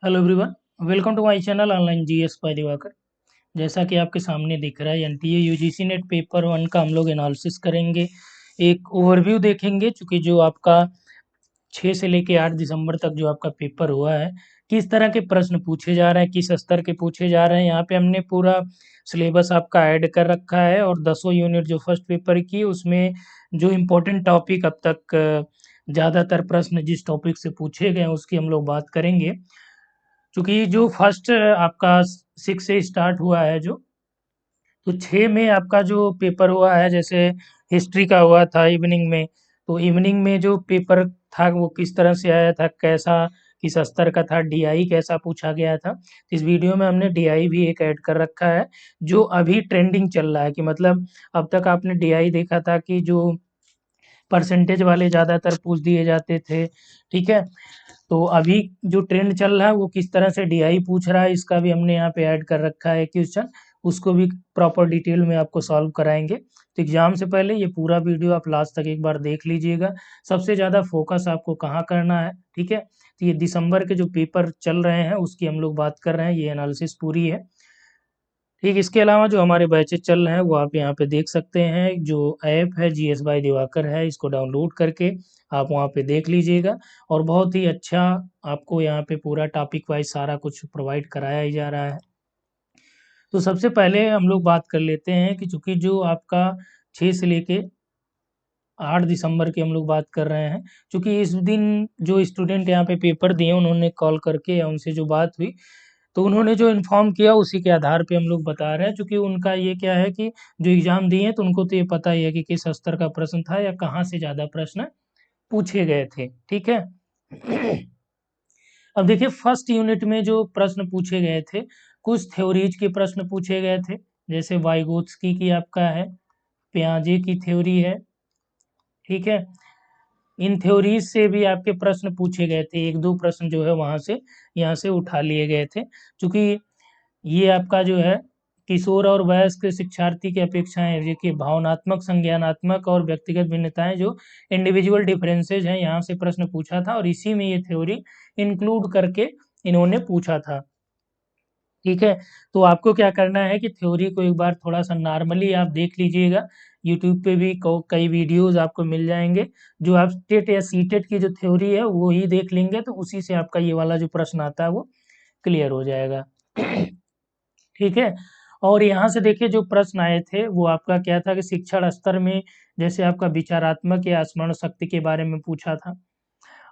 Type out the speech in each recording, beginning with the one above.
Hello everyone, welcome to my channel online GS by Divakar. जैसा कि आपके सामने दिख रहा है, NTA UGC NET paper one का हम लोग एनालिसिस करेंगे। एक ओवरव्यू देखेंगे, चूँकि जो आपका 6 से लेके 8 दिसंबर तक जो आपका पेपर हुआ है, किस तरह के प्रश्न पूछे जा रहे हैं, किस स्तर के पूछे जा रहे हैं। यहाँ पे हमने पूरा सिलेबस आपका ऐड कर रखा है और 10 यूनिट जो फर्स्ट पेपर की उसमें जो इम्पोर्टेंट टॉपिक अब तक ज़्यादातर प्रश्न जिस टॉपिक से पूछे गए हैं उसकी हम लोग बात करेंगे। चूँकि जो फर्स्ट आपका 6 से स्टार्ट हुआ है तो 6 में आपका जो पेपर हुआ है, जैसे हिस्ट्री का हुआ था इवनिंग में, तो इवनिंग में जो पेपर था वो किस तरह से आया था, कैसा किस स्तर का था, डीआई कैसा पूछा गया था। इस वीडियो में हमने डीआई भी एक ऐड कर रखा है, जो अभी ट्रेंडिंग चल रहा है कि मतलब अब तक आपने डीआई देखा था कि जो परसेंटेज वाले ज़्यादातर पूछ दिए जाते थे, ठीक है? तो अभी जो ट्रेंड चल रहा है वो किस तरह से डीआई पूछ रहा है, इसका भी हमने यहाँ पे ऐड कर रखा है क्वेश्चन। उसको भी प्रॉपर डिटेल में आपको सॉल्व कराएंगे। तो एग्जाम से पहले ये पूरा वीडियो आप लास्ट तक एक बार देख लीजिएगा। सबसे ज़्यादा फोकस आपको कहाँ करना है, ठीक है? तो ये दिसंबर के जो पेपर चल रहे हैं उसकी हम लोग बात कर रहे हैं, ये एनालिसिस पूरी है। ठीक, इसके अलावा जो हमारे बैचेस चल रहे हैं वो आप यहाँ पे देख सकते हैं। जो ऐप है जीएस बाय दिवाकर है, इसको डाउनलोड करके आप वहाँ पे देख लीजिएगा। और बहुत ही अच्छा आपको यहाँ पे पूरा टॉपिक वाइज सारा कुछ प्रोवाइड कराया ही जा रहा है। तो सबसे पहले हम लोग बात कर लेते हैं कि चूँकि जो आपका 6 से लेके 8 दिसंबर की हम लोग बात कर रहे हैं। चूँकि इस दिन जो स्टूडेंट यहाँ पे पेपर दिए उन्होंने कॉल करके या उनसे जो बात हुई, तो उन्होंने जो इन्फॉर्म किया उसी के आधार पे हम लोग बता रहे हैं। चूँकि उनका ये क्या है कि जो एग्ज़ाम दिए हैं तो उनको तो ये पता ही है कि किस स्तर का प्रश्न था या कहाँ से ज़्यादा प्रश्न पूछे गए थे, ठीक है? अब देखिए, फर्स्ट यूनिट में जो प्रश्न पूछे गए थे, कुछ थ्योरीज के प्रश्न पूछे गए थे। जैसे वाइगोत्स्की की आपका है, पियाजे की थ्योरी है, ठीक है? इन थ्योरीज से भी आपके प्रश्न पूछे गए थे। 1-2 प्रश्न जो है वहाँ से यहाँ से उठा लिए गए थे। चूँकि ये आपका जो है किशोर और वयस्क शिक्षार्थी की अपेक्षाएँ, देखिए भावनात्मक, संज्ञानात्मक और व्यक्तिगत भिन्नताएँ, जो इंडिविजुअल डिफरेंसेस हैं, यहाँ से प्रश्न पूछा था और इसी में ये थ्योरी इंक्लूड करके इन्होंने पूछा था, ठीक है? तो आपको क्या करना है कि थ्योरी को एक बार थोड़ा-सा नॉर्मली आप देख लीजिएगा। यूट्यूब पे भी कई वीडियोज़ आपको मिल जाएँगे। जो आप टेट या सीटेट की जो थ्योरी है वो ही देख लेंगे तो उसी से आपका ये वाला जो प्रश्न आता है वो क्लियर हो जाएगा। ठीक है? और यहाँ से देखिए जो प्रश्न आए थे वो आपका क्या था कि शिक्षण स्तर में जैसे आपका विचारात्मक या स्मरण शक्ति के बारे में पूछा था।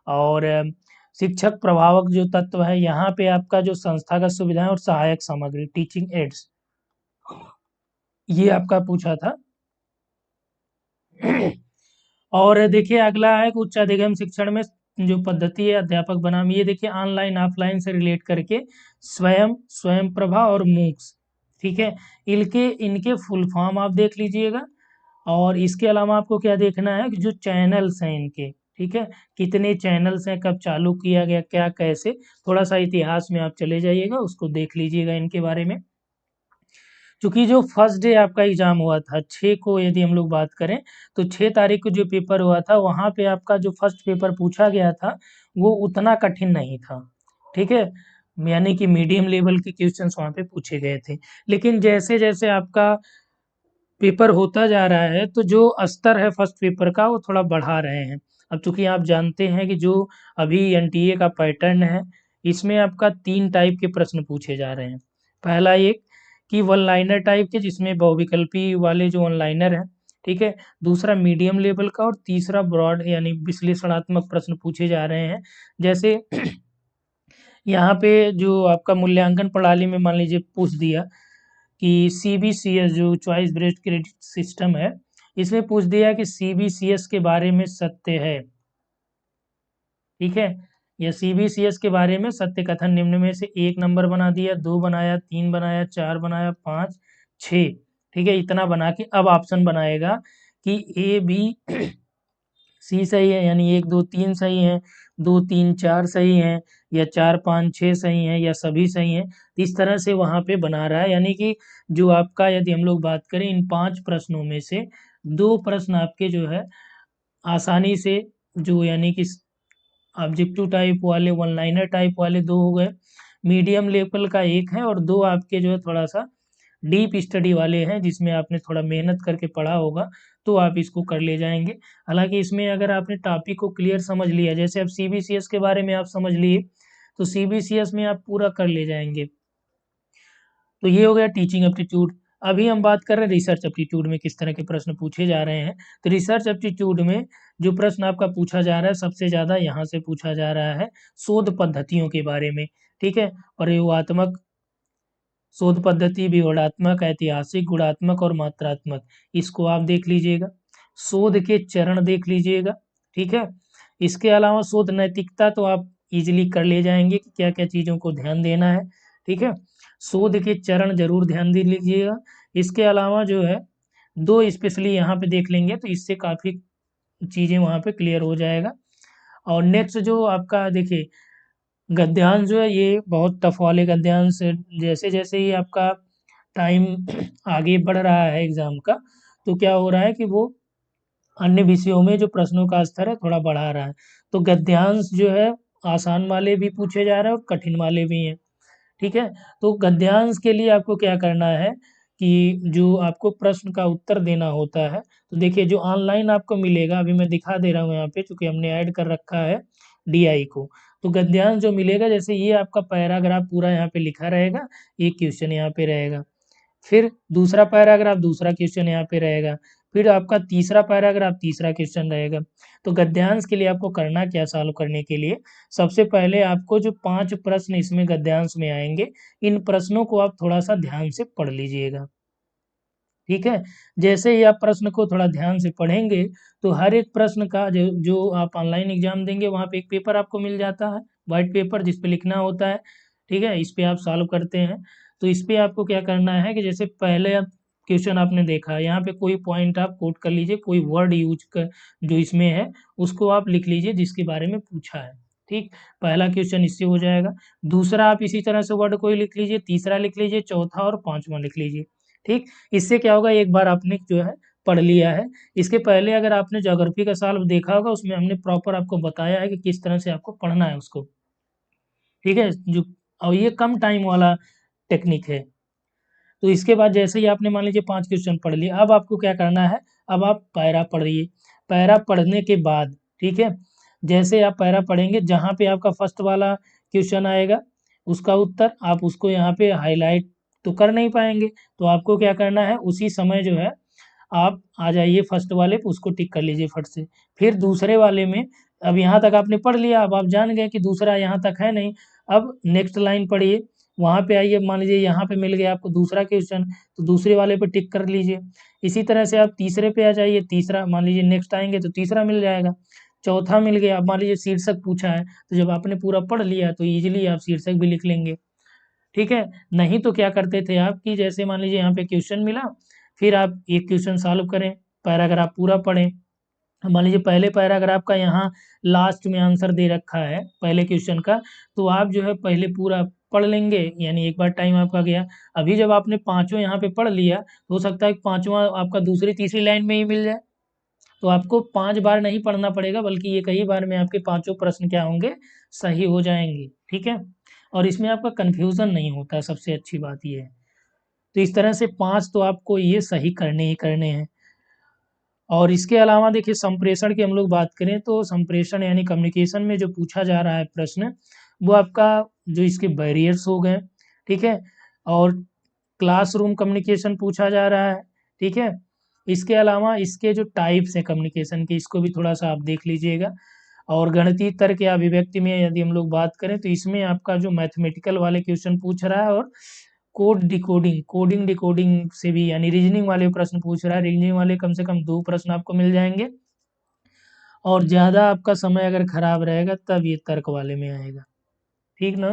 और शिक्षक प्रभावक जो तत्व है, यहाँ पे आपका जो संस्थागत सुविधाएँ और सहायक सामग्री, टीचिंग एड्स, ये आपका पूछा था। और देखिए अगला है कि उच्च अधिगम शिक्षण में जो पद्धति है अध्यापक बनाम, ये देखिए ऑनलाइन ऑफलाइन से रिलेट करके स्वयं, स्वयं प्रभा और मूक्स, ठीक है? इनके इनके फुल फॉर्म आप देख लीजिएगा। और इसके अलावा आपको क्या देखना है कि जो चैनल्स हैं इनके, ठीक है? कितने चैनल्स हैं, कब चालू किया गया, क्या कैसे, थोड़ा-सा इतिहास में आप चले जाइएगा, उसको देख लीजिएगा इनके बारे में। चूँकि जो फर्स्ट डे आपका एग्ज़ाम हुआ था 6 को, यदि हम लोग बात करें, तो 6 तारीख को जो पेपर हुआ था, वहाँ पे आपका जो फर्स्ट पेपर पूछा गया था, वो उतना कठिन नहीं था, ठीक है? यानी कि मीडियम लेवल के क्वेश्चन्स वहाँ पे पूछे गए थे। लेकिन जैसे-जैसे आपका पेपर होता जा रहा है, तो जो स्तर है फर्स्ट पेपर का वो थोड़ा बढ़ा रहे हैं। अब चूँकि आप जानते हैं कि जो अभी एनटीए का पैटर्न है, इसमें आपका 3 टाइप के प्रश्न पूछे जा रहे हैं। पहला एक कि वन लाइनर टाइप के, जिसमें बहुविकल्पी वाले जो वन लाइनर हैं, ठीक है? दूसरा मीडियम लेवल का और तीसरा ब्रॉड यानी विश्लेषणात्मक प्रश्न पूछे जा रहे हैं। जैसे यहाँ पे जो आपका मूल्यांकन प्रणाली में मान लीजिए पूछ दिया कि सीबीसीएस जो चॉइस बेस्ड क्रेडिट सिस्टम है, इसमें पूछ दिया कि सीबीसीएस के बारे में सत्य है, ठीक है? या सीबीसीएस के बारे में सत्य कथन निम्न में से 1 नंबर बना दिया, 2 बनाया, 3 बनाया, 4 बनाया, 5, 6, ठीक है? इतना बना के अब ऑप्शन बनाएगा कि ए, बी, सी सही है, यानी 1, 2, 3 सही हैं, 2, 3, 4 सही हैं, या 4, 5, 6 सही हैं, या सभी सही हैं। तो इस तरह से वहाँ पे बना रहा है, यानी कि जो आपका यदि हम लोग बात करें इन 5 प्रश्नों में से 2 प्रश्न आपके जो है आसानी से, जो यानी कि ऑब्जेक्टिव टाइप वाले, वन लाइनर टाइप वाले 2 हो गए, मीडियम लेवल का 1 है, और 2 आपके जो है थोड़ा सा डीप स्टडी वाले हैं, जिसमें आपने थोड़ा मेहनत करके पढ़ा होगा, तो आप इसको कर ले जाएंगे। हालांकि इसमें अगर आपने टॉपिक को क्लियर समझ लिया, जैसे अब सीबीसीएस के बारे में आप समझ लिए, तो सीबीसीएस में आप पूरा कर ले जाएंगे। तो ये हो गया टीचिंग एप्टीट्यूड। अभी हम बात कर रहे हैं रिसर्च एप्टीट्यूड में किस तरह के प्रश्न पूछे जा रहे हैं। तो रिसर्च एप्टीट्यूड में जो प्रश्न आपका पूछा जा रहा है, सबसे ज़्यादा यहाँ से पूछा जा रहा है शोध पद्धतियों के बारे में। ठीक है, प्रयोगात्मक शोध पद्धति, विवरणात्मक, ऐतिहासिक, गुणात्मक और मात्रात्मक, इसको आप देख लीजिएगा। शोध के चरण देख लीजिएगा। ठीक है, इसके अलावा शोध नैतिकता तो आप इजीली कर ले जाएंगे कि क्या क्या चीज़ों को ध्यान देना है। ठीक है, शोध के चरण जरूर ध्यान दे लीजिएगा। इसके अलावा जो है 2 स्पेशली यहाँ पे देख लेंगे, तो इससे काफ़ी चीज़ें वहाँ पे क्लियर हो जाएगा। और नेक्स्ट जो आपका देखिए गद्यांश जो है, ये बहुत टफ वाले गद्यांश है। जैसे जैसे ही आपका टाइम आगे बढ़ रहा है एग्ज़ाम का, तो क्या हो रहा है कि वो अन्य विषयों में जो प्रश्नों का स्तर है थोड़ा बढ़ा रहा है। तो गद्यांश जो है आसान वाले भी पूछे जा रहे हैं और कठिन वाले भी हैं। ठीक है, तो गद्यांश के लिए आपको क्या करना है कि जो आपको प्रश्न का उत्तर देना होता है, तो देखिए जो ऑनलाइन आपको मिलेगा, अभी मैं दिखा दे रहा हूँ यहाँ पे, चूंकि हमने ऐड कर रखा है डीआई को। तो गद्यांश जो मिलेगा, जैसे ये आपका पैराग्राफ पूरा यहाँ पे लिखा रहेगा, एक क्वेश्चन यहाँ पे रहेगा, फिर दूसरा पैराग्राफ दूसरा क्वेश्चन यहाँ पे रहेगा, फिर आपका तीसरा पैराग्राफ तीसरा क्वेश्चन रहेगा। तो गद्यांश के लिए आपको करना क्या, सॉल्व करने के लिए सबसे पहले आपको जो 5 प्रश्न इसमें गद्यांश में आएंगे, इन प्रश्नों को आप थोड़ा सा ध्यान से पढ़ लीजिएगा। ठीक है, जैसे ही आप प्रश्न को थोड़ा ध्यान से पढ़ेंगे, तो हर एक प्रश्न का जो जो आप ऑनलाइन एग्जाम देंगे, वहाँ पे एक पेपर आपको मिल जाता है, वाइट पेपर, जिस पे लिखना होता है। ठीक है, इस पे आप सॉल्व करते हैं। तो इस पे आपको क्या करना है कि जैसे पहले आप क्वेश्चन आपने देखा, यहाँ पे कोई पॉइंट आप कोट कर लीजिए, कोई वर्ड यूज कर जो इसमें है उसको आप लिख लीजिए जिसके बारे में पूछा है। ठीक, पहला क्वेश्चन इससे हो जाएगा। दूसरा आप इसी तरह से वर्ड कोई लिख लीजिए, तीसरा लिख लीजिए, चौथा और पांचवा लिख लीजिए। ठीक, इससे क्या होगा, एक बार आपने जो है पढ़ लिया है। इसके पहले अगर आपने ज्योग्राफी का सॉल्व देखा होगा, उसमें हमने प्रॉपर आपको बताया है कि किस तरह से आपको पढ़ना है उसको। ठीक है, जो और ये कम टाइम वाला टेक्निक है। तो इसके बाद जैसे ही आपने मान लीजिए 5 क्वेश्चन पढ़ लिए, अब आपको क्या करना है, अब आप पैरा पढ़िए। पैरा पढ़ने के बाद, ठीक है, जैसे आप पैरा पढ़ेंगे, जहाँ पे आपका फर्स्ट वाला क्वेश्चन आएगा उसका उत्तर आप उसको यहाँ पे हाईलाइट तो कर नहीं पाएंगे, तो आपको क्या करना है, उसी समय जो है आप आ जाइए फर्स्ट वाले पे, उसको टिक कर लीजिए फट से। फिर दूसरे वाले में, अब यहाँ तक आपने पढ़ लिया, अब आप जान गए कि दूसरा यहाँ तक है नहीं, अब नेक्स्ट लाइन पढ़िए, वहाँ पे आइए, मान लीजिए यहाँ पे मिल गया आपको दूसरा क्वेश्चन, तो दूसरे वाले पे टिक कर लीजिए। इसी तरह से आप तीसरे पे आ जाइए, तीसरा मान लीजिए नेक्स्ट आएंगे तो तीसरा मिल जाएगा, चौथा मिल गया। अब मान लीजिए शीर्षक पूछा है, तो जब आपने पूरा पढ़ लिया तो ईजिली आप शीर्षक भी लिख लेंगे। ठीक है, नहीं तो क्या करते थे आप कि जैसे मान लीजिए यहाँ पे क्वेश्चन मिला, फिर आप एक क्वेश्चन सॉल्व करें, पैराग्राफ पूरा पढ़ें। मान लीजिए पहले पैराग्राफ का यहाँ लास्ट में आंसर दे रखा है पहले क्वेश्चन का, तो आप जो है पहले पूरा पढ़ लेंगे, यानी एक बार टाइम आपका गया। अभी जब आपने पांचों यहाँ पे पढ़ लिया, तो हो सकता है कि पांचवा आपका दूसरी तीसरी लाइन में ही मिल जाए, तो आपको 5 बार नहीं पढ़ना पड़ेगा, बल्कि ये कई बार में आपके पांचों प्रश्न क्या होंगे, सही हो जाएंगे। ठीक है, और इसमें आपका कन्फ्यूज़न नहीं होता है, सबसे अच्छी बात ये है। तो इस तरह से 5 तो आपको ये सही करने ही करने हैं। और इसके अलावा देखिए संप्रेषण की हम लोग बात करें, तो संप्रेषण यानी कम्युनिकेशन में जो पूछा जा रहा है प्रश्न, वो आपका जो इसके बैरियर्स हो गए, ठीक है, और क्लासरूम कम्युनिकेशन पूछा जा रहा है। ठीक है, इसके अलावा इसके जो टाइप्स हैं कम्युनिकेशन के, इसको भी थोड़ा सा आप देख लीजिएगा। और गणितीय तर्क या अभिव्यक्ति में यदि हम लोग बात करें, तो इसमें आपका जो मैथमेटिकल वाले क्वेश्चन पूछ रहा है, और कोड डिकोडिंग, कोडिंग डिकोडिंग से भी यानी रीजनिंग वाले प्रश्न पूछ रहा है। रीजनिंग वाले कम से कम 2 प्रश्न आपको मिल जाएंगे। और ज़्यादा आपका समय अगर खराब रहेगा, तब ये तर्क वाले में आएगा। ठीक ना,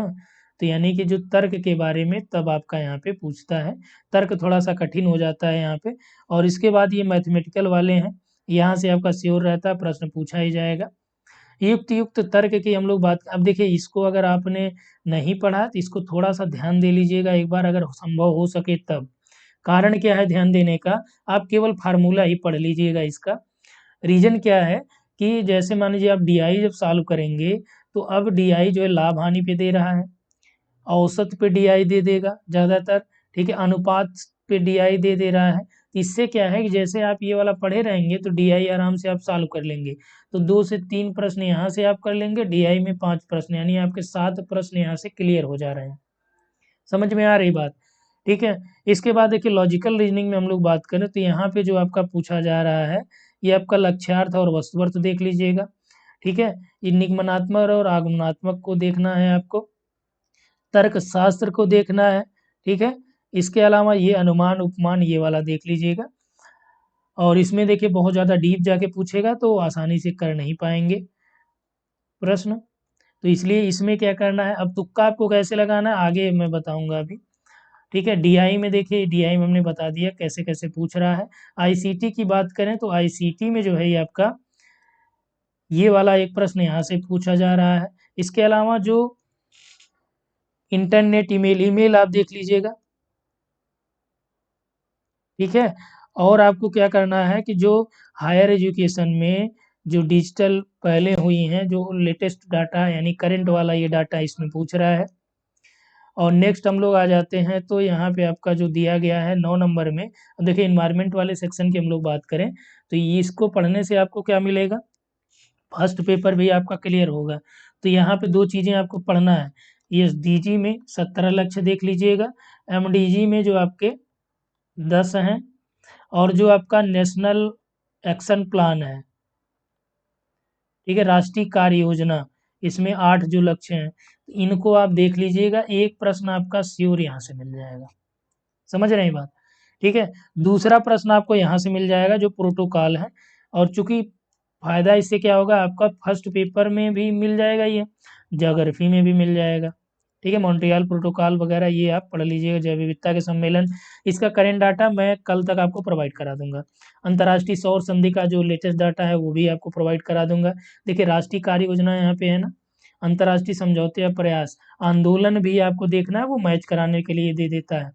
तो यानी कि जो तर्क के बारे में तब आपका यहाँ पे पूछता है, तर्क थोड़ा सा कठिन हो जाता है यहाँ पे। और इसके बाद ये मैथमेटिकल वाले हैं, यहाँ से आपका श्योर रहता है प्रश्न पूछा ही जाएगा। युक्त युक्त तर्क की हम लोग बात, अब देखिए इसको अगर आपने नहीं पढ़ा तो इसको थोड़ा सा ध्यान दे लीजिएगा एक बार, अगर संभव हो सके तब। कारण क्या है ध्यान देने का, आप केवल फार्मूला ही पढ़ लीजिएगा इसका। रीजन क्या है कि जैसे मान लीजिए आप डीआई जब सॉल्व करेंगे तो अब डीआई जो है लाभ हानि पे दे रहा है, औसत पे डीआई दे देगा ज़्यादातर, ठीक है, अनुपात पे डीआई दे दे रहा है। इससे क्या है कि जैसे आप ये वाला पढ़े रहेंगे तो डीआई आराम से आप सॉल्व कर लेंगे। तो 2 से 3 प्रश्न यहाँ से आप कर लेंगे, डीआई में 5 प्रश्न, यानी आपके 7 प्रश्न यहाँ से क्लियर हो जा रहे हैं। समझ में आ रही बात? ठीक है। इसके बाद देखिए लॉजिकल रीजनिंग में हम लोग बात करें तो यहाँ पे जो आपका पूछा जा रहा है, ये आपका लक्ष्यार्थ और वस्तुअर्थ देख लीजिएगा। ठीक है, ये निगमनात्मक और आगमनात्मक को देखना है आपको, तर्कशास्त्र को देखना है। ठीक है, इसके अलावा ये अनुमान उपमान ये वाला देख लीजिएगा। और इसमें देखिए बहुत ज़्यादा डीप जाके पूछेगा तो आसानी से कर नहीं पाएंगे प्रश्न, तो इसलिए इसमें क्या करना है, अब तुक्का आपको कैसे लगाना है आगे मैं बताऊंगा अभी। ठीक है, डीआई में देखिए, डीआई में हमने बता दिया कैसे कैसे पूछ रहा है। आईसीटी की बात करें तो आईसीटी में जो है ये आपका ये वाला एक प्रश्न यहाँ से पूछा जा रहा है। इसके अलावा जो इंटरनेट ईमेल, ईमेल आप देख लीजिएगा। ठीक है, और आपको क्या करना है कि जो हायर एजुकेशन में जो डिजिटल पहले हुई हैं, जो लेटेस्ट डाटा यानी करंट वाला ये डाटा इसमें पूछ रहा है। और नेक्स्ट हम लोग आ जाते हैं तो यहाँ पे आपका जो दिया गया है 9 नंबर में, अब देखिए इन्वायरमेंट वाले सेक्शन की हम लोग बात करें तो ये इसको पढ़ने से आपको क्या मिलेगा, फर्स्ट पेपर भी आपका क्लियर होगा। तो यहाँ पे 2 चीज़ें आपको पढ़ना है, ये डीजी में 17 लक्ष्य देख लीजिएगा, एमडीजी में जो आपके 10 हैं, और जो आपका नेशनल एक्शन प्लान है, ठीक है, राष्ट्रीय कार्य योजना, इसमें 8 जो लक्ष्य हैं इनको आप देख लीजिएगा। एक प्रश्न आपका श्योर यहाँ से मिल जाएगा, समझ रहे हैं बात? ठीक है, दूसरा प्रश्न आपको यहाँ से मिल जाएगा जो प्रोटोकॉल है, और चूंकि फायदा इससे क्या होगा, आपका फर्स्ट पेपर में भी मिल जाएगा, ये ज्योग्राफी में भी मिल जाएगा। ठीक है, मॉन्ट्रियल प्रोटोकॉल वगैरह ये आप पढ़ लीजिएगा, जैव विविधता के सम्मेलन, इसका करेंट डाटा मैं कल तक आपको प्रोवाइड करा दूंगा। अंतर्राष्ट्रीय सौर संधि का जो लेटेस्ट डाटा है वो भी आपको प्रोवाइड करा दूंगा। देखिए राष्ट्रीय कार्य योजना यहाँ पे है ना, अंतर्राष्ट्रीय समझौते या प्रयास, आंदोलन भी आपको देखना है, वो मैच कराने के लिए दे देता है।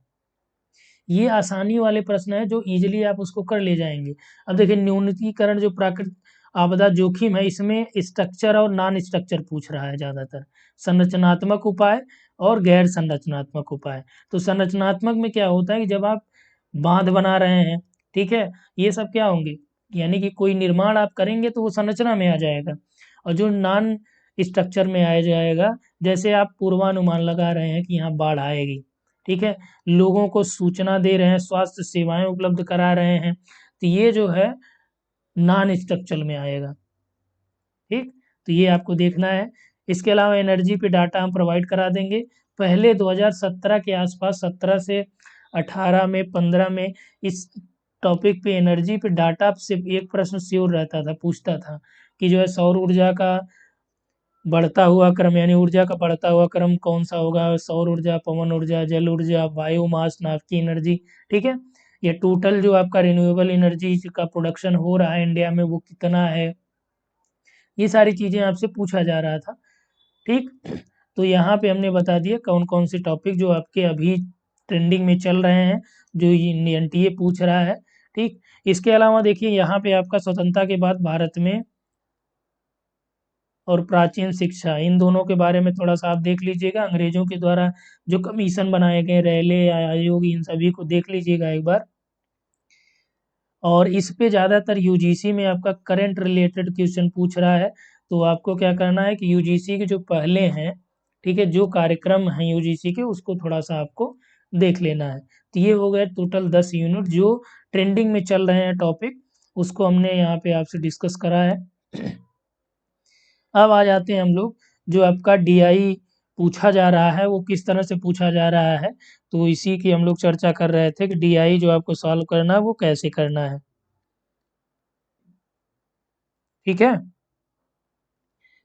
ये आसानी वाले प्रश्न है जो इजीली आप उसको कर ले जाएंगे। अब देखिए न्यूनतीकरण जो प्राकृतिक आपदा जोखिम है, इसमें स्ट्रक्चर और नॉन स्ट्रक्चर पूछ रहा है ज़्यादातर, संरचनात्मक उपाय और गैर संरचनात्मक उपाय। तो संरचनात्मक में क्या होता है कि जब आप बांध बना रहे हैं, ठीक है, ये सब क्या होंगे, यानी कि कोई निर्माण आप करेंगे तो वो संरचना में आ जाएगा। और जो नॉन स्ट्रक्चर में आ जाएगा, जैसे आप पूर्वानुमान लगा रहे हैं कि यहाँ बाढ़ आएगी, ठीक है, लोगों को सूचना दे रहे हैं, स्वास्थ्य सेवाएं उपलब्ध करा रहे हैं, तो ये जो है नॉन स्ट्रक्चरल में आएगा। ठीक, तो ये आपको देखना है। इसके अलावा एनर्जी पे डाटा हम प्रोवाइड करा देंगे। पहले 2017 के आसपास 17 से 18 में 15 में इस टॉपिक पे एनर्जी पे डाटा सिर्फ एक प्रश्न श्योर रहता था, पूछता था कि जो है सौर ऊर्जा का बढ़ता हुआ क्रम, यानी ऊर्जा का बढ़ता हुआ क्रम कौन सा होगा, सौर ऊर्जा, पवन ऊर्जा, जल ऊर्जा, बायोमास, नाभिकीय एनर्जी। ठीक है, ये टोटल जो आपका रिन्यूएबल एनर्जी का प्रोडक्शन हो रहा है इंडिया में वो कितना है, ये सारी चीज़ें आपसे पूछा जा रहा था। ठीक, तो यहाँ पे हमने बता दिया कौन कौन से टॉपिक जो आपके अभी ट्रेंडिंग में चल रहे हैं, जो ये एनटीए पूछ रहा है। ठीक, इसके अलावा देखिए यहाँ पे आपका स्वतंत्रता के बाद भारत में और प्राचीन शिक्षा, इन दोनों के बारे में थोड़ा सा आप देख लीजिएगा। अंग्रेजों के द्वारा जो कमीशन बनाए गए, रेले आयोग, इन सभी को देख लीजिएगा एक बार। और इस पे ज़्यादातर यूजीसी में आपका करंट रिलेटेड क्वेश्चन पूछ रहा है, तो आपको क्या करना है कि यूजीसी के जो पहले हैं, ठीक है, जो कार्यक्रम हैं यूजीसी के, उसको थोड़ा सा आपको देख लेना है। तो ये हो गए टोटल 10 यूनिट जो ट्रेंडिंग में चल रहे हैं टॉपिक, उसको हमने यहाँ पे आपसे डिस्कस करा है। अब आ जाते हैं हम लोग, जो आपका डीआई पूछा जा रहा है वो किस तरह से पूछा जा रहा है, तो इसी की हम लोग चर्चा कर रहे थे कि डीआई जो आपको सॉल्व करना है वो कैसे करना है। ठीक है,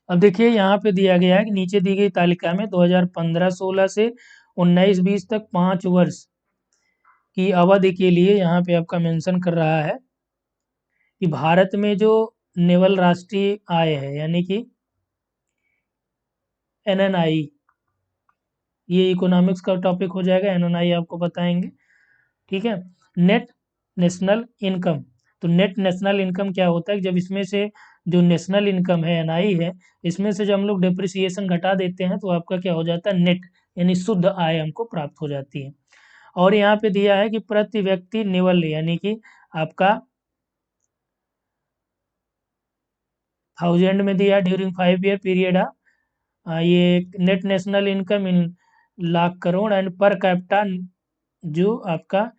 अब देखिए यहाँ पे दिया गया है कि नीचे दी गई तालिका में 2015-16 से 19-20 तक 5 वर्ष की अवधि के लिए यहाँ पे आपका मेंशन कर रहा है कि भारत में जो नेवल राष्ट्रीय आय है, यानी कि एनएनआई, ये इकोनॉमिक्स का टॉपिक हो जाएगा, एनएनआई आपको बताएंगे। ठीक है, नेट नेशनल इनकम, तो नेट नेशनल इनकम क्या होता है, जब इसमें से जो नेशनल इनकम है एनआई है, इसमें से जब हम लोग डिप्रिसिएशन घटा देते हैं तो आपका क्या हो जाता है, नेट यानी शुद्ध आय हमको प्राप्त हो जाती है। और यहाँ पे दिया है कि प्रति व्यक्ति निवल यानी कि आपका 1000 में दिया ड्यूरिंग 5 ईयर पीरियड ये net national income in lakh crore and per capita जो आपका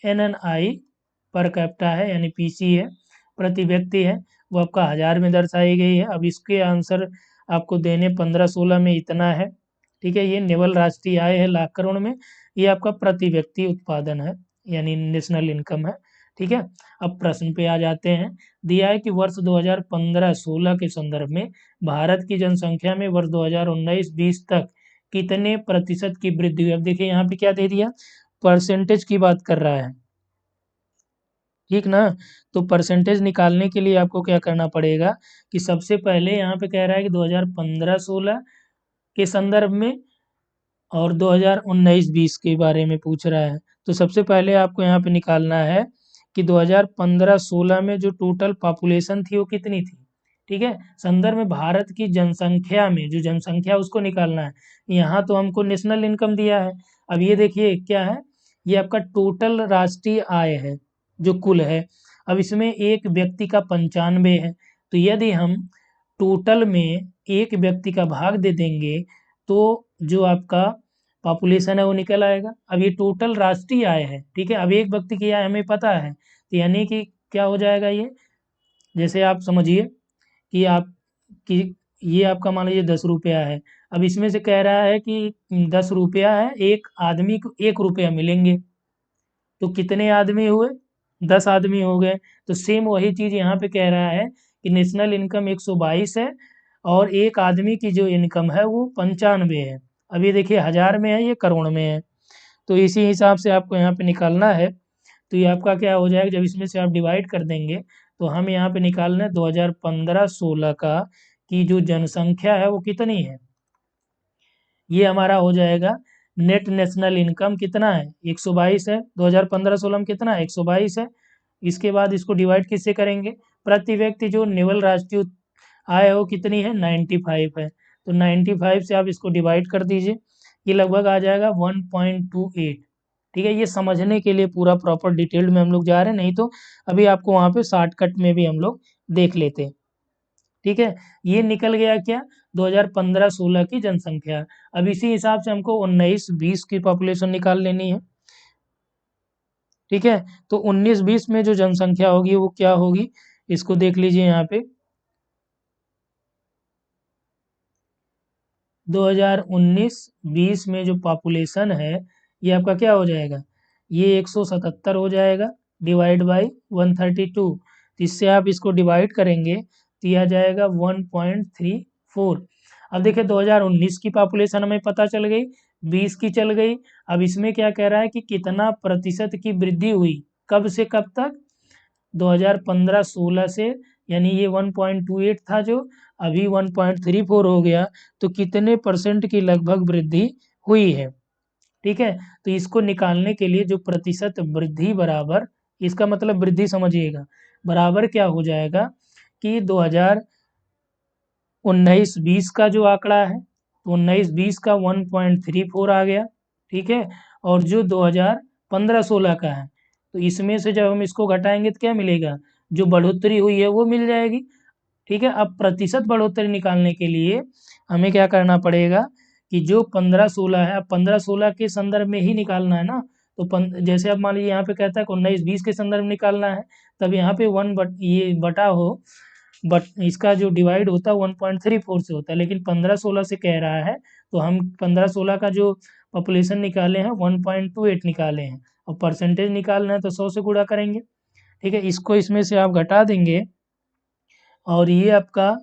एनएनआई पर कैपिटा है यानी पीसी है, प्रति व्यक्ति है, वो आपका 1000 में दर्शाई गई है। अब इसके आंसर आपको देने 15-16 में इतना है। ठीक है, ये निवल राष्ट्रीय आय है लाख करोड़ में, ये आपका प्रति व्यक्ति उत्पादन है यानी नेशनल इनकम है। ठीक है, अब प्रश्न पे आ जाते हैं। दिया है कि वर्ष 2015-16 के संदर्भ में भारत की जनसंख्या में वर्ष 2019-20 तक कितने प्रतिशत की वृद्धि हुई। अब देखिए यहाँ पे क्या दे दिया, परसेंटेज की बात कर रहा है, ठीक ना। तो परसेंटेज निकालने के लिए आपको क्या करना पड़ेगा कि सबसे पहले यहाँ पे कह रहा है कि 2015-16 के संदर्भ में और 2019-20 के बारे में पूछ रहा है। तो सबसे पहले आपको यहाँ पे निकालना है कि 2015-16 में जो टोटल पॉपुलेशन थी वो कितनी थी। ठीक है, संदर्भ में भारत की जनसंख्या में जो जनसंख्या उसको निकालना है। यहाँ तो हमको नेशनल इनकम दिया है। अब ये देखिए क्या है, ये आपका टोटल राष्ट्रीय आय है जो कुल है। अब इसमें एक व्यक्ति का 95 है, तो यदि हम टोटल में एक व्यक्ति का भाग दे देंगे तो जो आपका पॉपुलेशन है वो निकल आएगा। अब ये टोटल राष्ट्रीय आय है, ठीक है। अब एक व्यक्ति की आय हमें पता है, तो यानी कि क्या हो जाएगा ये, जैसे आप समझिए कि आप कि ये आपका मान लीजिए 10 रुपया है। अब इसमें से कह रहा है कि 10 रुपया है, एक आदमी को 1 रुपया मिलेंगे, तो कितने आदमी हुए, 10 आदमी हो गए। तो सेम वही चीज़ यहाँ पे कह रहा है कि नेशनल इनकम 122 है और एक आदमी की जो इनकम है वो 95 है। अब ये देखिए 1000 में है, ये करोड़ में है, तो इसी हिसाब से आपको यहाँ पे निकालना है। तो ये आपका क्या हो जाएगा, जब इसमें से आप डिवाइड कर देंगे तो हम यहाँ पे निकालना है 2015-16 का कि जो जनसंख्या है वो कितनी है। ये हमारा हो जाएगा नेट नेशनल इनकम कितना है, 122 है। 2015-16 में कितना है, 122 है। इसके बाद इसको डिवाइड किससे करेंगे, प्रति व्यक्ति जो निवल राष्ट्रीय आय है वो कितनी है, 95 है। तो 95 से आप इसको डिवाइड कर दीजिए, ये लगभग आ जाएगा 1.28। ठीक है, ये समझने के लिए पूरा प्रॉपर डिटेल्ड में हम लोग जा रहे हैं, नहीं तो अभी आपको वहाँ पे शॉर्टकट में भी हम लोग देख लेते हैं। ठीक है, ये निकल गया क्या, 2015-16 की जनसंख्या। अब इसी हिसाब से हमको 19-20 की पॉपुलेशन निकाल लेनी है। ठीक है, तो 19-20 में जो जनसंख्या होगी वो क्या होगी, इसको देख लीजिए यहाँ पे 2019-20 में जो पॉपुलेशन है ये आपका क्या हो जाएगा, ये 177 हो जाएगा डिवाइड बाई 132। तो इससे आप इसको डिवाइड करेंगे तो यह जाएगा 1.34। अब देखिए 2019 की पॉपुलेशन हमें पता चल गई, 20 की चल गई। अब इसमें क्या कह रहा है कि कितना प्रतिशत की वृद्धि हुई, कब से कब तक, 2015-16 से, यानी ये 1.28 था जो अभी 1.34 हो गया, तो कितने परसेंट की लगभग वृद्धि हुई है। ठीक है, तो इसको निकालने के लिए जो प्रतिशत वृद्धि बराबर, इसका मतलब वृद्धि समझिएगा, बराबर क्या हो जाएगा कि 2019-20 का जो आंकड़ा है, 19-20 का 1.34 आ गया। ठीक है, और जो 2015-16 का है, तो इसमें से जब हम इसको घटाएंगे तो क्या मिलेगा, जो बढ़ोतरी हुई है वो मिल जाएगी। ठीक है, अब प्रतिशत बढ़ोतरी निकालने के लिए हमें क्या करना पड़ेगा कि जो 15-16 है, अब 15-16 के संदर्भ में ही निकालना है ना। तो जैसे अब मान लीजिए यहाँ पे कहता है कि 19-20 के संदर्भ में निकालना है, तब यहाँ पे ये बटा हो, बट इसका जो डिवाइड होता है 1.34 से होता है, लेकिन 15-16 से कह रहा है, तो हम 15-16 का जो पॉपुलेशन निकाले हैं 1.28 निकाले हैं, और परसेंटेज निकालना है तो 100 से गुणा करेंगे। ठीक है, इसको इसमें से आप घटा देंगे और ये आपका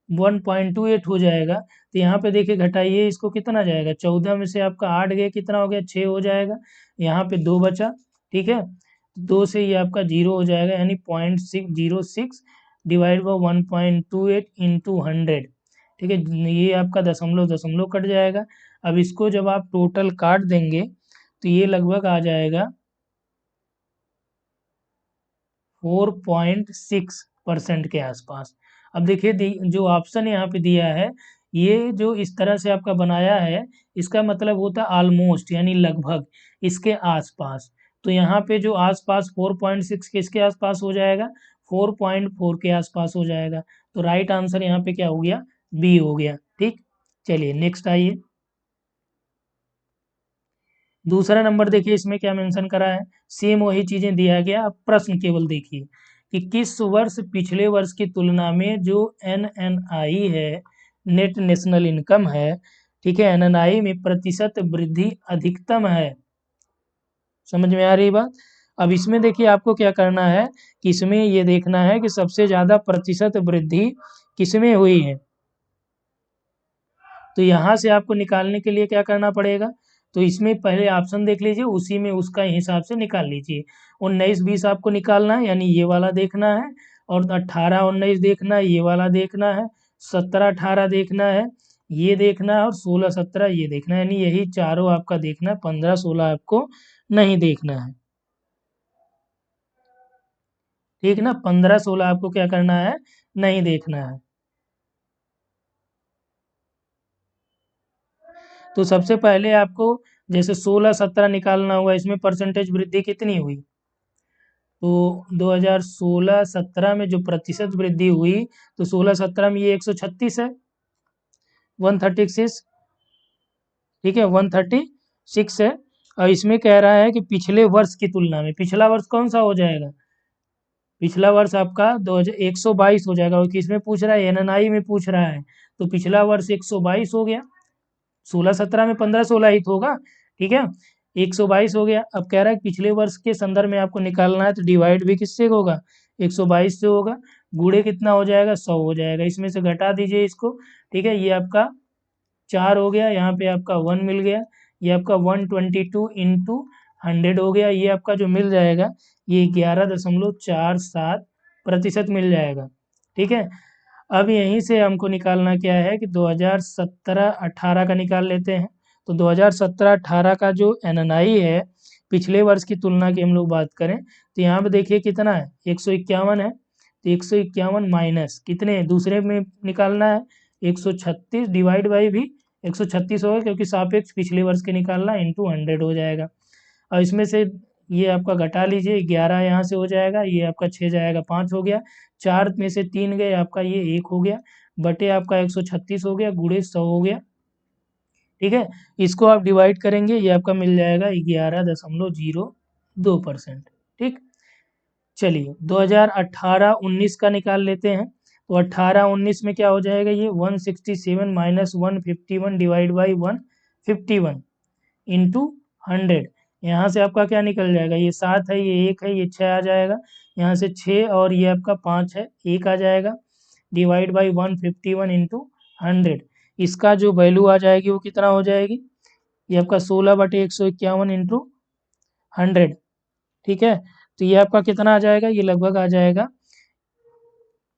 1.28 हो जाएगा। तो यहाँ पे देखिए घटाइए इसको, कितना जाएगा, 14 में से आपका 8 गया, कितना हो गया, 6 हो जाएगा। यहाँ पे 2 बचा। ठीक है, 2 से ये आपका 0 हो जाएगा, यानी 0.606 डिवाइड बाई 1.28 इंटू 100। ठीक है, ये आपका दशमलव दशमलव कट जाएगा। अब इसको जब आप टोटल काट देंगे तो ये लगभग आ जाएगा 4.6। परसेंट के आसपास। अब देखिए जो ऑप्शन यहाँ पे दिया है, ये जो इस तरह से आपका बनाया है, इसका मतलब होता है ऑलमोस्ट, यानी लगभग, इसके आसपास। तो यहाँ पे जो आसपास 4.6 किसके आसपास हो जाएगा, 4.4 के आसपास हो जाएगा। तो राइट आंसर यहाँ पे क्या हो गया, बी हो गया। ठीक, चलिए नेक्स्ट आइए। दूसरा नंबर देखिए, इसमें क्या मेंशन करा है, सेम वही चीजें दिया गया। अब प्रश्न केवल देखिए कि किस वर्ष पिछले वर्ष की तुलना में जो एनएनआई है, नेट नेशनल इनकम है, ठीक है, एनएनआई में प्रतिशत वृद्धि अधिकतम है। समझ में आ रही बात। अब इसमें देखिए आपको क्या करना है कि इसमें ये देखना है कि सबसे ज्यादा प्रतिशत वृद्धि किसमें हुई है। तो यहाँ से आपको निकालने के लिए क्या करना पड़ेगा, तो इसमें पहले ऑप्शन देख लीजिए, उसी में उसका हिसाब से निकाल लीजिए। 19-20 आपको निकालना है, यानी ये वाला देखना है, और 18-19 देखना है, ये वाला देखना है, 17-18 देखना है, ये देखना है, और 16-17 ये देखना है, यानी यही चारों आपका देखना है, 15-16 आपको नहीं देखना है। ठीक ना, 15-16 आपको क्या करना है, नहीं देखना है। तो सबसे पहले आपको जैसे 16-17 निकालना हुआ, इसमें परसेंटेज वृद्धि कितनी हुई, तो 2016-17 में जो प्रतिशत वृद्धि हुई, तो 16-17 में ये 136 है, 136, ठीक है, 136 है। और इसमें कह रहा है कि पिछले वर्ष की तुलना में, पिछला वर्ष कौन सा हो जाएगा, पिछला वर्ष आपका 122 हो जाएगा, और किसमें पूछ रहा है, एनएनआई में पूछ रहा है, तो पिछला वर्ष 122 हो गया। 16-17 में 15-16 ही तो होगा, ठीक है, 122 हो गया। अब कह रहा है कि पिछले वर्ष के संदर्भ में आपको निकालना है, तो डिवाइड भी किससे होगा, 122 से होगा, गुणे कितना हो जाएगा, 100 हो जाएगा, इसमें से घटा दीजिए इसको। ठीक है, ये आपका 4 हो गया, यहाँ पे आपका 1 मिल गया, ये आपका 122 इंटू 100 हो गया, ये आपका जो मिल जाएगा, ये 11.47 प्रतिशत मिल जाएगा। ठीक है, अब यहीं से हमको निकालना क्या है कि 2017-18 का निकाल लेते हैं। तो 2017-18 का जो एनएनआई है, पिछले वर्ष की तुलना की हम लोग बात करें, तो यहाँ पे देखिए कितना है, 151 है, तो 151 माइनस कितने, दूसरे में निकालना है, 136 डिवाइड बाई भी 136 होगा, क्योंकि सापेक्ष पिछले वर्ष के निकालना, इंटू 100 हो जाएगा। और इसमें से ये आपका घटा लीजिए, 11 यहाँ से हो जाएगा, ये आपका 6 जाएगा, 5 हो गया, 4 में से 3 गए, आपका ये 1 हो गया, बटे आपका 136 हो गया, गुणे 100 हो गया। ठीक है, इसको आप डिवाइड करेंगे, ये आपका मिल जाएगा 11.02%। ठीक, चलिए 2018-19 का निकाल लेते हैं। तो 18-19 में क्या हो जाएगा, ये 167 माइनस 151 डिवाइड बाई 151 इंटू 100। यहाँ से आपका क्या निकल जाएगा, ये 7 है, ये 1 है, ये 6 आ जाएगा, यहाँ से 6 और ये आपका 5 है, 1 आ जाएगा, डिवाइड बाई 151 इंटू 100। इसका जो वैल्यू आ जाएगी वो कितना हो जाएगी, ये आपका 16/151 इंटू 100। ठीक है, तो ये आपका कितना आ जाएगा, ये लगभग आ जाएगा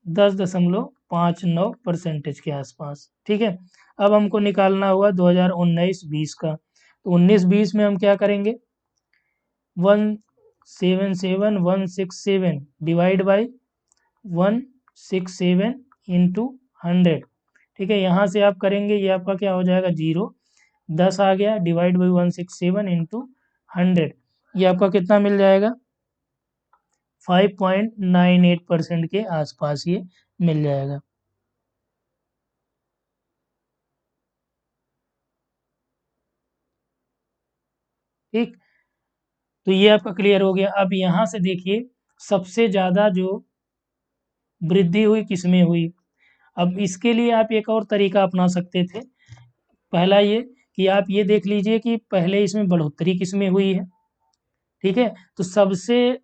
10.59% के आसपास। ठीक है, अब हमको निकालना हुआ 2019-20 का। तो 19-20 में हम क्या करेंगे, 177 डिवाइड बाई 167 इंटू 100। ठीक है, यहाँ से आप करेंगे, ये आपका क्या हो जाएगा, 0, 10 आ गया, डिवाइड बाई 167 इंटू 100, ये आपका कितना मिल जाएगा, 5.98% के आसपास ये मिल जाएगा। ठीक, तो ये आपका क्लियर हो गया। अब यहाँ से देखिए सबसे ज़्यादा जो वृद्धि हुई किसमें हुई। अब इसके लिए आप एक और तरीका अपना सकते थे। पहला ये कि आप ये देख लीजिए कि पहले इसमें बढ़ोतरी किसमें हुई है। ठीक है, तो सबसे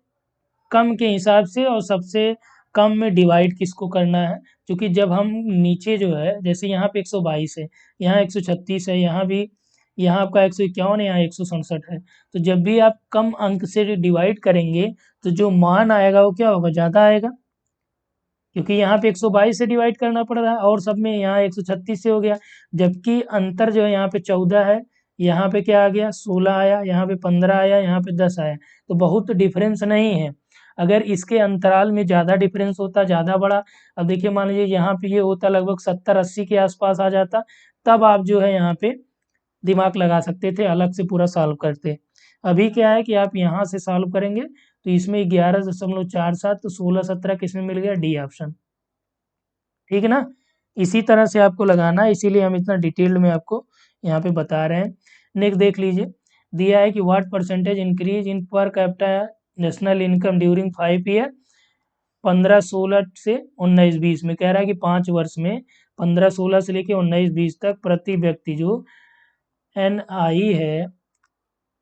कम के हिसाब से और सबसे कम में डिवाइड किसको करना है, क्योंकि जब हम नीचे जो है, जैसे यहाँ पे 122 है, यहाँ 136 है, यहाँ भी, यहाँ आपका 151 है, यहाँ 167 है, तो जब भी आप कम अंक से डिवाइड करेंगे, तो जो मान आएगा वो क्या होगा, ज़्यादा आएगा, क्योंकि यहाँ पे 122 से डिवाइड करना पड़ रहा है, और सब में यहाँ 136 से हो गया, जबकि अंतर जो है यहाँ पे 14 है, यहाँ पे क्या आ गया, 16 आया, यहाँ पे 15 आया, यहाँ पे 10 आया, तो बहुत डिफरेंस नहीं है। अगर इसके अंतराल में ज़्यादा डिफरेंस होता, ज़्यादा बड़ा, अब देखिए मान लीजिए यहाँ पे ये होता लगभग 70-80 के आसपास आ जाता, तब आप जो है यहाँ पे दिमाग लगा सकते थे, अलग से पूरा सॉल्व करते। अभी क्या है कि आप यहाँ से सॉल्व करेंगे तो इसमें 11.47 तो 16-17 किसमें मिल गया, डी ऑप्शन। ठीक है ना। इसी तरह से आपको लगाना है, इसीलिए हम इतना डिटेल्ड में आपको यहाँ पे बता रहे हैं। नेक्स्ट देख लीजिए, दिया है कि what percentage increase in per capita national income during 5 year, 15-16 से 19-20 में। कह रहा है कि 5 वर्ष में 15-16 से लेके 19-20 तक प्रति व्यक्ति जो NI है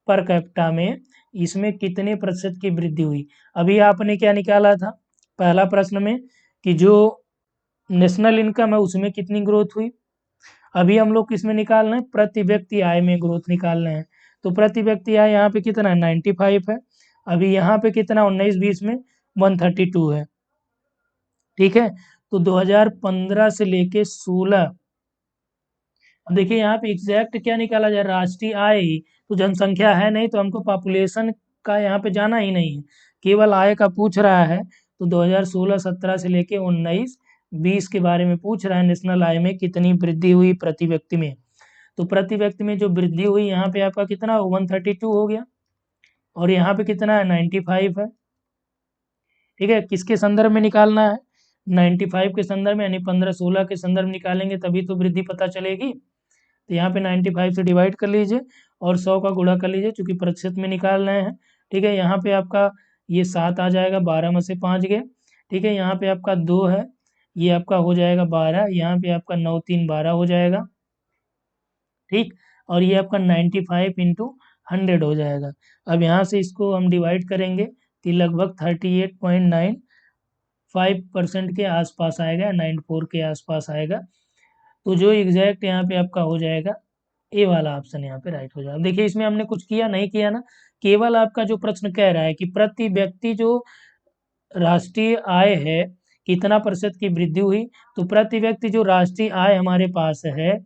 पर कैपिटा में, इसमें कितने प्रतिशत की वृद्धि हुई। अभी आपने क्या निकाला था पहला प्रश्न में कि जो नेशनल इनकम है उसमें कितनी ग्रोथ हुई। अभी हम लोग किसमें निकालना है, प्रति व्यक्ति आय में ग्रोथ निकालना है। तो प्रति व्यक्ति आय यहाँ पे कितना है, 95 है। अभी यहाँ पे कितना 19-20 में 132 है। ठीक है, तो 2015 से लेके 16, अब देखिए यहाँ पे एग्जैक्ट क्या निकाला जाए, राष्ट्रीय आय ही, तो जनसंख्या है नहीं तो हमको पॉपुलेशन का यहाँ पे जाना ही नहीं है, केवल आय का पूछ रहा है। तो 2016-17 से लेके 19-20 के बारे में पूछ रहा है, नेशनल आय में कितनी वृद्धि हुई प्रति व्यक्ति में। तो प्रति व्यक्ति में जो वृद्धि हुई यहाँ पे आपका कितना 132 हो गया, और यहाँ पे कितना है 95 है। ठीक है, किसके संदर्भ में निकालना है, 95 के संदर्भ में, यानी 15-16 के संदर्भ में निकालेंगे तभी तो वृद्धि पता चलेगी। तो यहाँ पे 95 से डिवाइड कर लीजिए और 100 का गुणा कर लीजिए, चूंकि प्रतिशत में निकाल रहे हैं। ठीक है, यहाँ पे आपका ये 7 आ जाएगा, 12 में से 5 गए। ठीक है, यहाँ पे आपका 2 है, ये आपका हो जाएगा 12, यहाँ पे आपका 9 3 12 हो जाएगा। ठीक, और ये आपका 95 इंटू 100 हो जाएगा। अब यहाँ से इसको हम डिवाइड करेंगे तो लगभग 38.95% के आसपास आएगा, 94 के आसपास आएगा। तो जो एग्जैक्ट यहाँ पे आपका हो जाएगा, ए वाला ऑप्शन यहाँ पे राइट हो जाएगा। देखिए इसमें हमने कुछ किया नहीं किया ना, केवल आपका जो प्रश्न कह रहा है कि प्रति व्यक्ति जो राष्ट्रीय आय है कितना प्रतिशत की वृद्धि हुई, तो प्रति व्यक्ति जो राष्ट्रीय आय हमारे पास है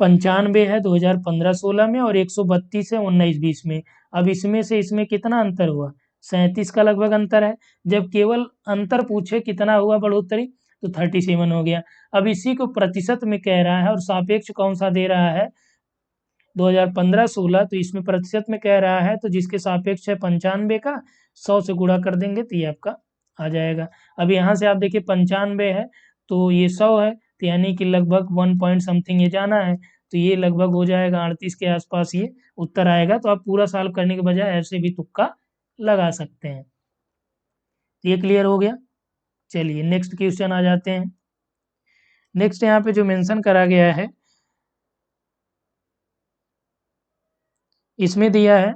95 है 2015-16 में, और 132 है 19-20 में। अब इसमें से इसमें कितना अंतर हुआ, 37 का लगभग अंतर है। जब केवल अंतर पूछे कितना हुआ बढ़ोतरी, तो 37 हो गया। अब इसी को प्रतिशत में कह रहा है और सापेक्ष कौन सा दे रहा है, 2015-16, तो इसमें प्रतिशत में कह रहा है, तो जिसके सापेक्ष है 95 का 100 से गुणा कर देंगे तो ये आपका आ जाएगा। अब यहाँ से आप देखिए 95 है तो ये 100 है, तो यानी कि लगभग 1 पॉइंट समथिंग ये जाना है, तो ये लगभग हो जाएगा 38 के आसपास ये उत्तर आएगा। तो आप पूरा सॉल्व करने के बजाय ऐसे भी तुक्का लगा सकते हैं। ये क्लियर हो गया। चलिए नेक्स्ट क्वेश्चन आ जाते हैं। नेक्स्ट यहाँ पे जो मेंशन करा गया है, इसमें दिया है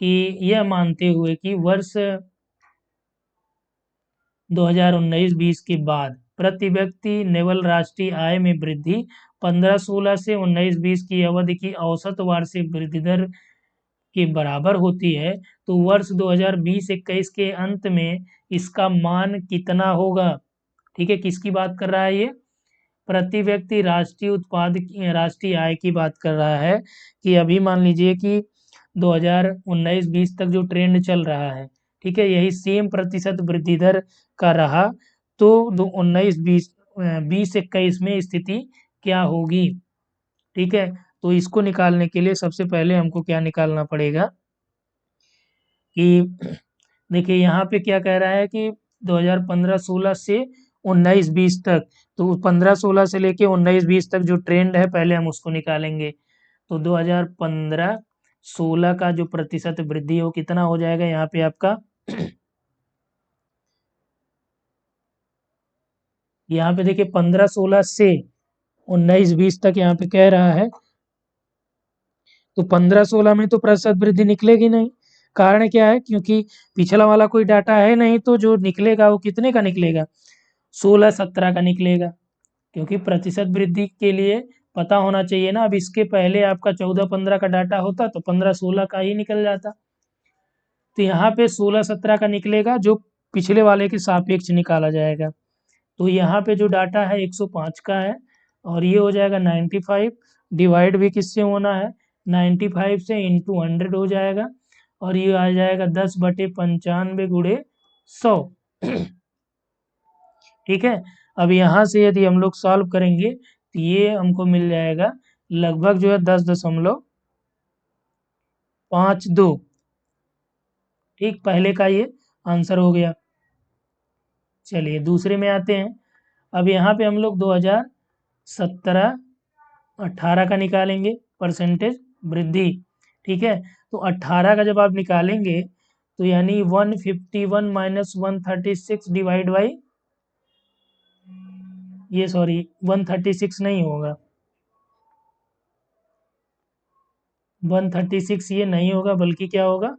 कि यह मानते हुए कि वर्ष 2019-20 के बाद प्रति व्यक्ति नेवल राष्ट्रीय आय में वृद्धि 15-16 से 19-20 की अवधि की औसत वार्षिक वृद्धि दर के बराबर होती है, तो वर्ष 2020-21 के अंत में इसका मान कितना होगा। ठीक है, किसकी बात कर रहा है ये, प्रति व्यक्ति राष्ट्रीय उत्पाद राष्ट्रीय आय की बात कर रहा है। कि अभी मान लीजिए कि 2019-20 तक जो ट्रेंड चल रहा है, ठीक है, यही सेम प्रतिशत वृद्धि दर का रहा, तो 2019-20 में स्थिति क्या होगी। ठीक है, तो इसको निकालने के लिए सबसे पहले हमको क्या निकालना पड़ेगा कि देखिए यहाँ पे क्या कह रहा है कि 2015-16 से 19-20 तक, तो 15-16 से लेके 19-20 तक जो ट्रेंड है पहले हम उसको निकालेंगे। तो 2015-16 का जो प्रतिशत वृद्धि हो कितना हो जाएगा यहाँ पे आपका यहाँ पे देखिए 15-16 से 19-20 तक यहाँ पे कह रहा है, तो 15-16 में तो प्रतिशत वृद्धि निकलेगी नहीं। कारण क्या है, क्योंकि पिछला वाला कोई डाटा है नहीं, तो जो निकलेगा वो कितने का निकलेगा, 16-17 का निकलेगा, क्योंकि प्रतिशत वृद्धि के लिए पता होना चाहिए ना। अब इसके पहले आपका 14-15 का डाटा होता तो 15-16 का ही निकल जाता। तो यहाँ पे 16-17 का निकलेगा, जो पिछले वाले के सापेक्ष निकाला जाएगा। तो यहाँ पे जो डाटा है 105 का है, और ये हो जाएगा 95, डिवाइड भी किससे होना है, 95 से इंटू 100 हो जाएगा, और ये आ जाएगा 10/95 गुणे 100। ठीक है। अब यहाँ से यदि हम लोग सॉल्व करेंगे तो ये हमको मिल जाएगा लगभग जो है 10.52। ठीक, पहले का ये आंसर हो गया। चलिए दूसरे में आते हैं। अब यहाँ पे हम लोग 2017-18 का निकालेंगे परसेंटेज वृद्धि। ठीक है, तो 18 का जब आप निकालेंगे तो यानी 151 माइनस 136 डिवाइड बाई, ये सॉरी 136 नहीं होगा, 136 ये नहीं होगा, बल्कि क्या होगा,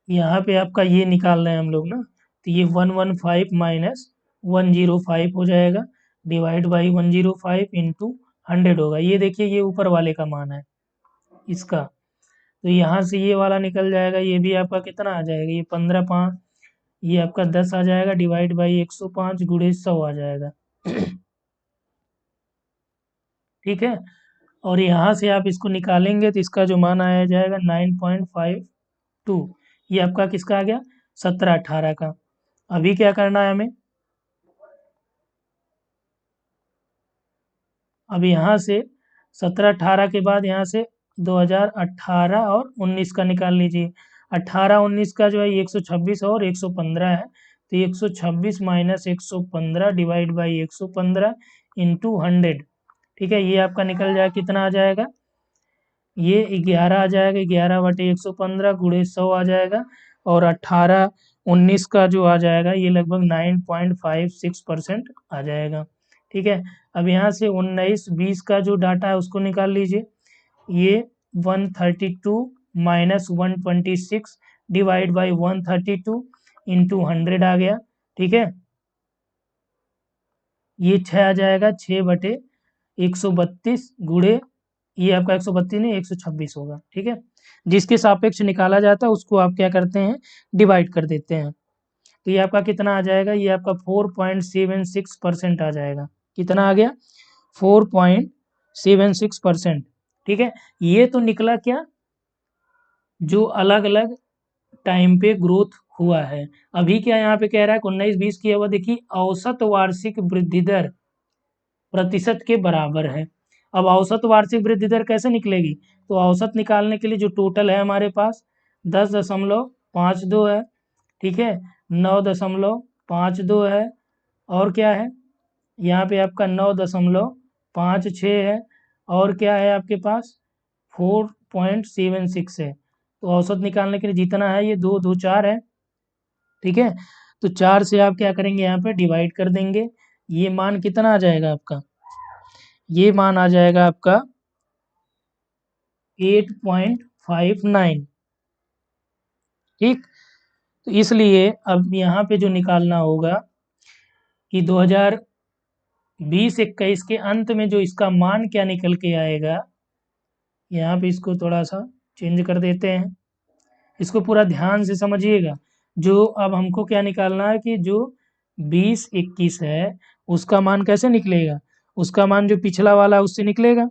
यहाँ पे आपका ये निकाल रहे हैं हम लोग ना, तो ये 115 माइनस 105 हो जाएगा डिवाइड बाई 105 इंटू 100 होगा। ये देखिए ये ऊपर वाले का मान है इसका, तो यहाँ से ये वाला निकल जाएगा, ये भी आपका कितना आ जाएगा, ये 15 5, ये आपका 10 आ जाएगा डिवाइड बाई 105 गुणे 100 आ जाएगा। ठीक है, और यहाँ से आप इसको निकालेंगे तो इसका जो मान आया जाएगा 9.52। ये आपका किसका आ गया, 17-18 का। अभी क्या करना है हमें, अब यहाँ से 17-18 के बाद यहाँ से 2018 और 19 का निकाल लीजिए। 18-19 का जो है 126 और 115 है, तो 126 माइनस 115 डिवाइड बाई 115 इंटू 100। ठीक है, ये आपका निकल जाएगा, कितना आ जाएगा, ये 11 आ जाएगा, 11/115 गुणे 100 आ जाएगा, और 18-19 का जो आ जाएगा ये लगभग 9.56% आ जाएगा। ठीक है, अब यहाँ से 19-20 का जो डाटा है उसको निकाल लीजिए। ये 132 माइनस 126 डिवाइड बाई 132 इंटू 100 आ गया। ठीक है, ये 6 आ जाएगा, 6/132 गुणे, ये आपका 132 नहीं 126 होगा। ठीक है, जिसके सापेक्ष निकाला जाता है उसको आप क्या करते हैं, डिवाइड कर देते हैं। तो ये आपका कितना आ जाएगा, ये आपका 4.76% आ जाएगा। कितना आ गया, 4.76%। ठीक है, ये तो निकला क्या, जो अलग अलग टाइम पे ग्रोथ हुआ है। अभी क्या यहाँ पे कह रहा है 19-20 की अवधि की औसत वार्षिक वृद्धि दर प्रतिशत के बराबर है। अब औसत वार्षिक वृद्धि दर कैसे निकलेगी, तो औसत निकालने के लिए जो टोटल है हमारे पास 10.52 है। ठीक है, 9.52 है, और क्या है, यहाँ पे आपका 9.56 है, और क्या है आपके पास 4.76 है। तो औसत निकालने के लिए जितना है ये 2 2 4 है। ठीक है, तो 4 से आप क्या करेंगे, यहाँ पे डिवाइड कर देंगे। ये मान कितना आ जाएगा आपका, ये मान आ जाएगा आपका 8.59। ठीक, तो इसलिए अब यहाँ पे जो निकालना होगा कि 2020-21 के अंत में जो इसका मान क्या निकल के आएगा, यहाँ पे इसको थोड़ा सा चेंज कर देते हैं, इसको पूरा ध्यान से समझिएगा। जो अब हमको क्या निकालना है कि जो 20-21 है उसका मान कैसे निकलेगा, उसका मान जो पिछला वाला है उससे निकलेगा।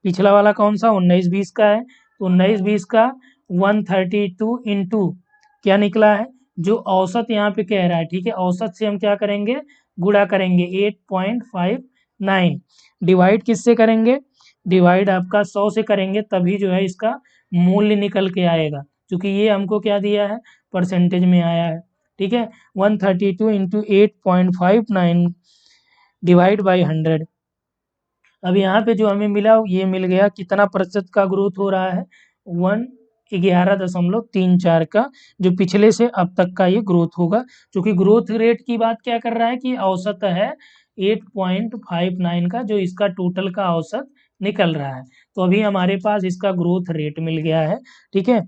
पिछला वाला कौन सा 19-20 का है, तो 19-20 का 132 इंटू क्या निकला है, जो औसत यहाँ पे कह रहा है। ठीक है, औसत से हम क्या करेंगे, गुणा करेंगे 8.59, डिवाइड किससे करेंगे, डिवाइड आपका 100 से करेंगे, तभी जो है इसका मूल्य निकल के आएगा, क्योंकि ये हमको क्या दिया है, परसेंटेज में आया है। ठीक है, 132 इंटू 8.59 डिवाइड बाई 100। अब यहाँ पे जो हमें मिला ये मिल गया, कितना प्रतिशत का ग्रोथ हो रहा है, 11.34 का, जो पिछले से अब तक का ये ग्रोथ होगा। क्योंकि ग्रोथ रेट की बात क्या कर रहा है कि औसत है 8.59 का, जो इसका टोटल का औसत निकल रहा है। तो अभी हमारे पास इसका ग्रोथ रेट मिल गया है। ठीक है,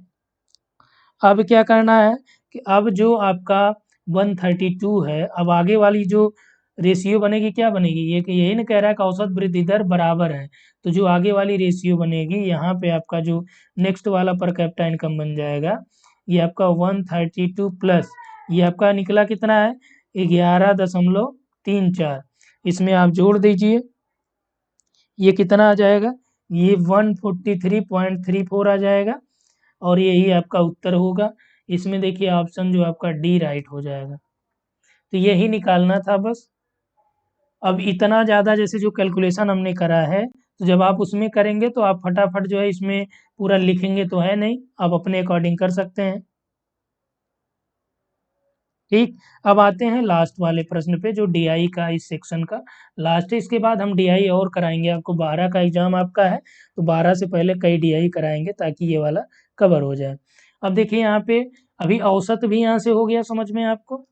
अब क्या करना है कि अब जो आपका 132 है, अब आगे वाली जो रेशियो बनेगी क्या बनेगी, ये कि यही ना कह रहा है कि औसत वृद्धि दर बराबर है, तो जो आगे वाली रेशियो बनेगी यहाँ पे आपका जो नेक्स्ट वाला पर कैपिटा इनकम बन जाएगा, ये आपका 132 प्लस ये आपका निकला कितना है 11.34, इसमें आप जोड़ दीजिए, ये कितना आ जाएगा, ये 143.34 आ जाएगा और यही आपका उत्तर होगा। इसमें देखिए ऑप्शन जो आपका डी राइट हो जाएगा। तो यही निकालना था बस। अब इतना ज़्यादा जैसे जो कैलकुलेशन हमने करा है, तो जब आप उसमें करेंगे तो आप फटाफट जो है इसमें पूरा लिखेंगे तो है नहीं, आप अपने अकॉर्डिंग कर सकते हैं। ठीक, अब आते हैं लास्ट वाले प्रश्न पे जो डीआई का इस सेक्शन का लास्ट है। इसके बाद हम डीआई और कराएंगे, आपको 12 का एग्जाम आपका है तो 12 से पहले कई डीआई कराएंगे ताकि ये वाला कवर हो जाए। अब देखिए यहाँ पे अभी औसत भी यहाँ से हो गया समझ में आपको।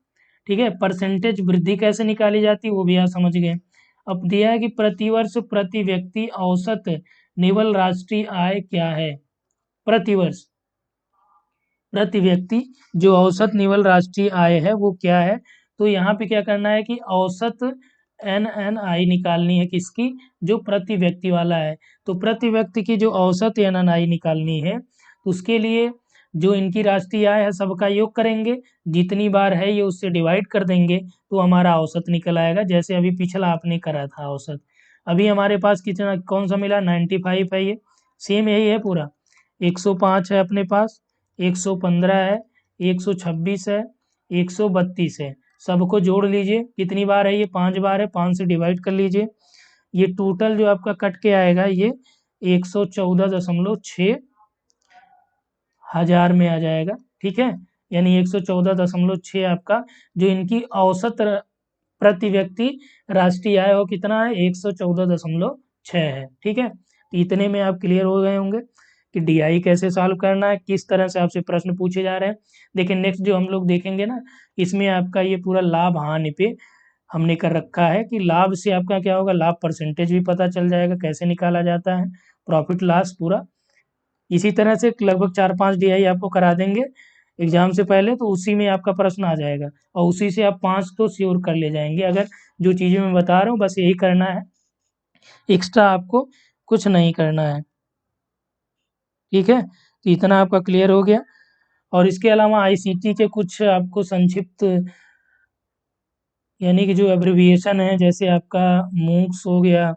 ठीक है, परसेंटेज वृद्धि कैसे निकाली जाती है वो भी यहाँ समझ गए। अब दिया है कि प्रतिवर्ष प्रति व्यक्ति औसत निवल राष्ट्रीय आय क्या है। प्रतिवर्ष प्रति व्यक्ति जो औसत निवल राष्ट्रीय आय है वो क्या है। तो यहाँ पे क्या करना है कि औसत NNI निकालनी है किसकी, जो प्रति व्यक्ति वाला है। तो प्रति व्यक्ति की जो औसत NNI निकालनी है तो उसके लिए जो इनकी राष्ट्रीय आय है सबका योग करेंगे, जितनी बार है ये उससे डिवाइड कर देंगे तो हमारा औसत निकल आएगा। जैसे अभी पिछला आपने करा था औसत, अभी हमारे पास कितना कौन सा मिला 95 है, ये सेम यही है पूरा। 105 है अपने पास, 115 है, 126 है, 132 है। सबको जोड़ लीजिए, कितनी बार है ये 5 बार है, 5 से डिवाइड कर लीजिए। ये टोटल जो आपका कट के आएगा ये 114.6 हजार में आ जाएगा। ठीक है, यानी 114.6 आपका जो इनकी औसत प्रति व्यक्ति राष्ट्रीय आय वो कितना है 114.6 है। ठीक है, तो इतने में आप क्लियर हो गए होंगे कि डीआई कैसे सॉल्व करना है, किस तरह से आपसे प्रश्न पूछे जा रहे हैं। देखिए नेक्स्ट जो हम लोग देखेंगे ना, इसमें आपका ये पूरा लाभ हानि पे हमने कर रखा है कि लाभ से आपका क्या होगा, लाभ परसेंटेज भी पता चल जाएगा कैसे निकाला जाता है, प्रॉफिट लॉस पूरा। इसी तरह से लगभग 4-5 डीआई आपको करा देंगे एग्जाम से पहले, तो उसी में आपका प्रश्न आ जाएगा और उसी से आप 5 तो श्योर कर ले जाएंगे। अगर जो चीज़ें मैं बता रहा हूँ बस यही करना है, एक्स्ट्रा आपको कुछ नहीं करना है। ठीक है, तो इतना आपका क्लियर हो गया। और इसके अलावा आईसीटी के कुछ आपको संक्षिप्त यानी कि जो एब्रिविएशन है, जैसे आपका मूक्स हो गया,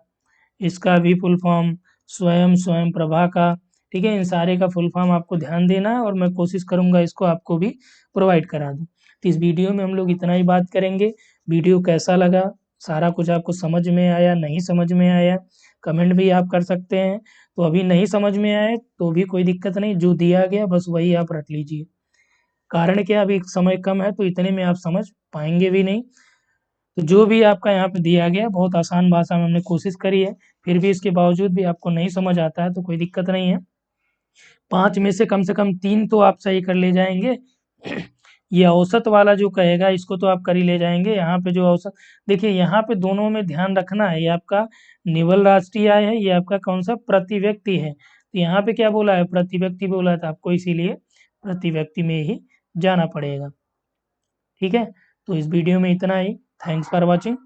इसका भी फुल फॉर्म स्वयं स्वयं प्रभा का। ठीक है, इन सारे का फुल फॉर्म आपको ध्यान देना है और मैं कोशिश करूँगा इसको आपको भी प्रोवाइड करा दूँ। तो इस वीडियो में हम लोग इतना ही बात करेंगे। वीडियो कैसा लगा, सारा कुछ आपको समझ में आया, नहीं समझ में आया, कमेंट भी आप कर सकते हैं। तो अभी नहीं समझ में आए तो भी कोई दिक्कत नहीं, जो दिया गया बस वही आप रट लीजिए। कारण क्या, अभी समय कम है तो इतने में आप समझ पाएंगे भी नहीं। तो जो भी आपका यहाँ पे दिया गया बहुत आसान भाषा में हमने कोशिश करी है, फिर भी इसके बावजूद भी आपको नहीं समझ आता है तो कोई दिक्कत नहीं है। 5 में से कम 3 तो आप सही कर ले जाएंगे। ये औसत वाला जो कहेगा इसको तो आप कर ही ले जाएंगे। यहाँ पे जो औसत देखिए, यहाँ पे दोनों में ध्यान रखना है, ये आपका निवल राष्ट्रीय आय है, ये आपका कौन सा प्रति व्यक्ति है। तो यहाँ पे क्या बोला है, प्रति व्यक्ति बोला था आपको, इसीलिए प्रति व्यक्ति में ही जाना पड़ेगा। ठीक है, तो इस वीडियो में इतना ही। Thanks for watching.